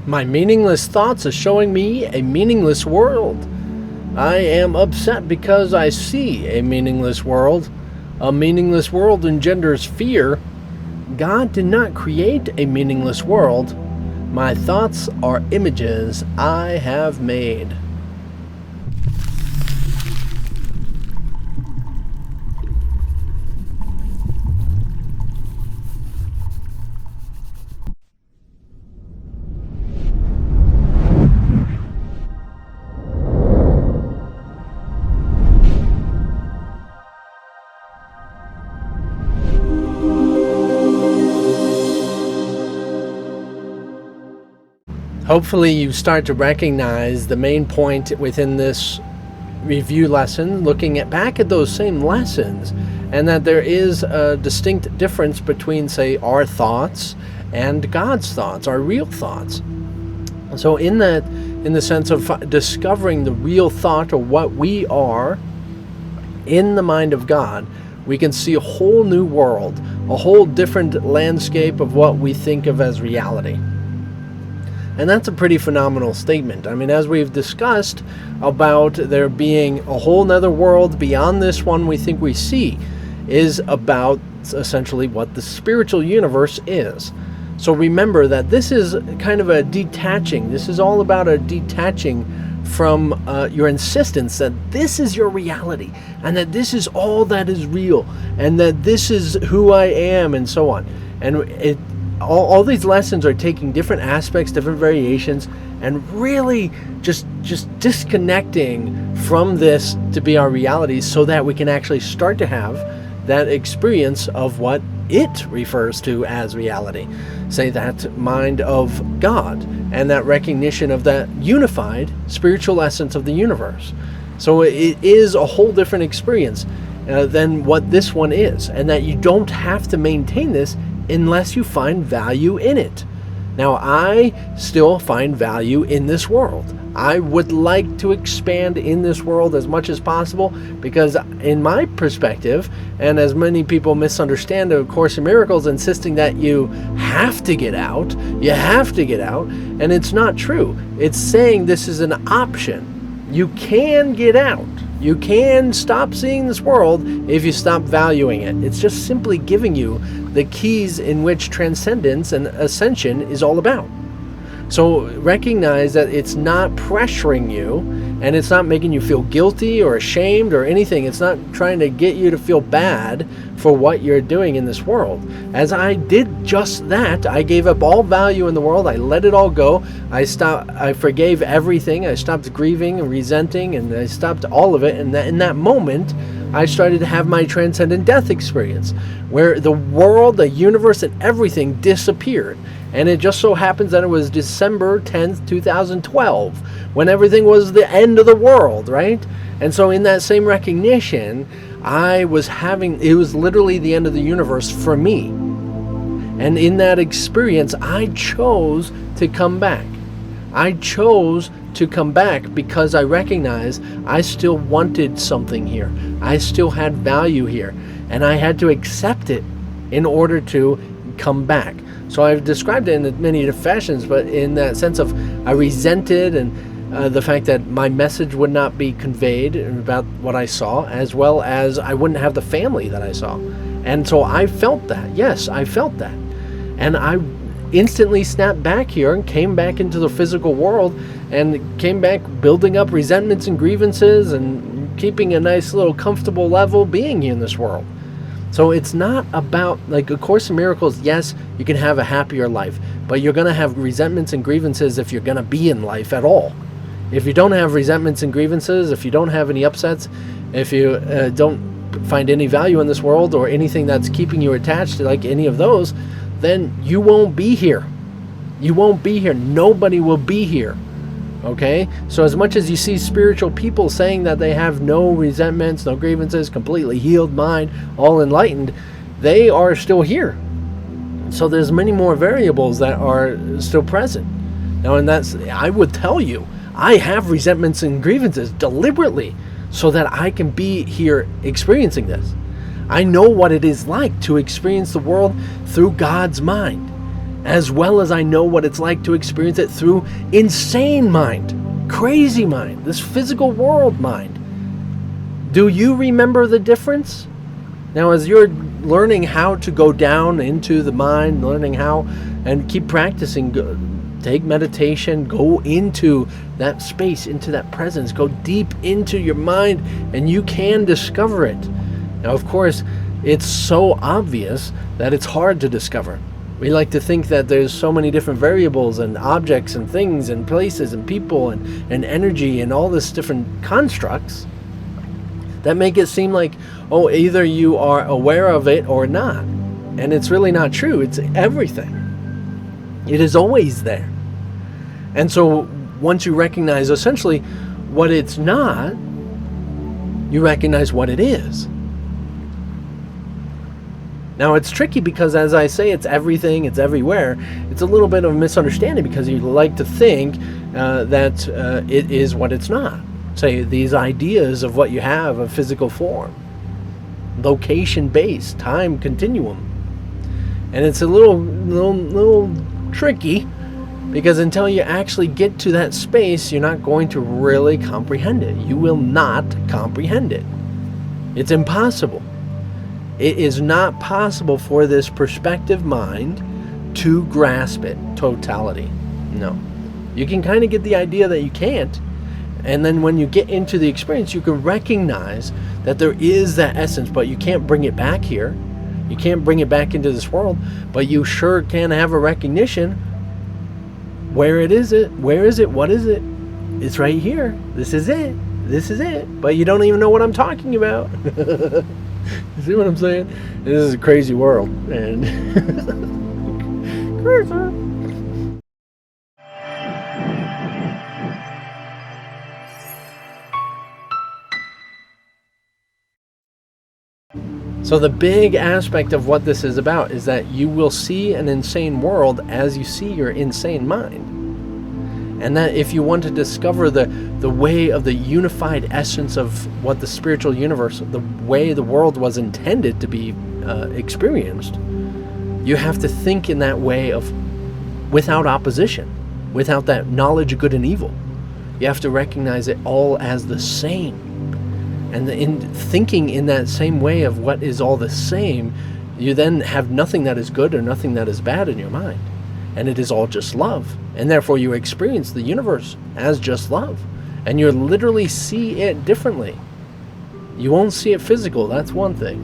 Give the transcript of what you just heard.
My meaningless thoughts are showing me a meaningless world. I am upset because I see a meaningless world. A meaningless world engenders fear. God did not create a meaningless world. My thoughts are images I have made. Hopefully you start to recognize the main point within this review lesson, looking back at those same lessons, and that there is a distinct difference between, say, our thoughts and God's thoughts, our real thoughts. So in the sense of discovering the real thought or what we are in the mind of God, we can see a whole new world, a whole different landscape of what we think of as reality. And that's a pretty phenomenal statement. I mean, as we've discussed about there being a whole nother world beyond this one we think we see, is about essentially what the spiritual universe is. So remember that this is kind of a detaching. This is all about a detaching from your insistence that this is your reality and that this is all that is real and that this is who I am and so on. And all these lessons are taking different aspects, different variations, and really just disconnecting from this to be our reality so that we can actually start to have that experience of what it refers to as reality. Say that mind of God and that recognition of that unified spiritual essence of the universe. So it is a whole different experience than what this one is, and that you don't have to maintain this unless you find value in it. Now, I still find value in this world. I would like to expand in this world as much as possible because in my perspective, and as many people misunderstand A Course in Miracles, insisting that you have to get out, and it's not true. It's saying this is an option. You can get out. You can stop seeing this world if you stop valuing it. It's just simply giving you the keys in which transcendence and ascension is all about. So recognize that it's not pressuring you, and it's not making you feel guilty or ashamed or anything. It's not trying to get you to feel bad for what you're doing in this world. As I did just that, I gave up all value in the world. I let it all go. I forgave everything. I stopped grieving and resenting, and I stopped all of it. And in that moment, I started to have my transcendent death experience, where the world, the universe, and everything disappeared. And it just so happens that it was December 10th, 2012, when everything was the end of the world, right? And so in that same recognition, it was literally the end of the universe for me. And in that experience, I chose to come back. I chose to come back because I recognized I still wanted something here. I still had value here. And I had to accept it in order to come back. So I've described it in many different fashions, but in that sense of I resented and the fact that my message would not be conveyed about what I saw, as well as I wouldn't have the family that I saw. And so I felt that. Yes, I felt that. And I instantly snapped back here and came back into the physical world and came back building up resentments and grievances and keeping a nice little comfortable level being here in this world. So it's not about, like A Course in Miracles, yes, you can have a happier life, but you're going to have resentments and grievances if you're going to be in life at all. If you don't have resentments and grievances, if you don't have any upsets, if you don't find any value in this world or anything that's keeping you attached to like any of those, then you won't be here. You won't be here. Nobody will be here. Okay? So as much as you see spiritual people saying that they have no resentments, no grievances, completely healed mind, all enlightened, they are still here. So there's many more variables that are still present. Now, and I would tell you, I have resentments and grievances deliberately so that I can be here experiencing this. I know what it is like to experience the world through God's mind. as well as I know what it's like to experience it through insane mind, crazy mind, this physical world mind. Do you remember the difference? Now, as you're learning how to go down into the mind, learning how, and keep practicing, take meditation, go into that space, into that presence, go deep into your mind, and you can discover it. Now, of course, it's so obvious that it's hard to discover. We like to think that there's so many different variables and objects and things and places and people and energy and all this different constructs that make it seem like, oh, either you are aware of it or not. And it's really not true. It's everything. It is always there. And so once you recognize essentially what it's not, you recognize what it is. Now, it's tricky because, as I say, it's everything, it's everywhere. It's a little bit of a misunderstanding because you like to think that it is what it's not. Say, these ideas of what you have, of physical form, location-based, time continuum. And it's a little tricky because until you actually get to that space, you're not going to really comprehend it. You will not comprehend it. It's impossible. It is not possible for this perspective mind to grasp it, totality. No. You can kind of get the idea that you can't, and then when you get into the experience, you can recognize that there is that essence, but you can't bring it back here. You can't bring it back into this world, but you sure can have a recognition. Where it is it? Where is it? What is it? It's right here. This is it. This is it. But you don't even know what I'm talking about. You see what I'm saying? This is a crazy world, and crazy. So the big aspect of what this is about is that you will see an insane world as you see your insane mind. And that if you want to discover the way of the unified essence of what the spiritual universe, the way the world was intended to be experienced, you have to think in that way of without opposition, without that knowledge of good and evil. You have to recognize it all as the same. And in thinking in that same way of what is all the same, you then have nothing that is good or nothing that is bad in your mind. And it is all just love. And therefore you experience the universe as just love. And you literally see it differently. You won't see it physical, that's one thing.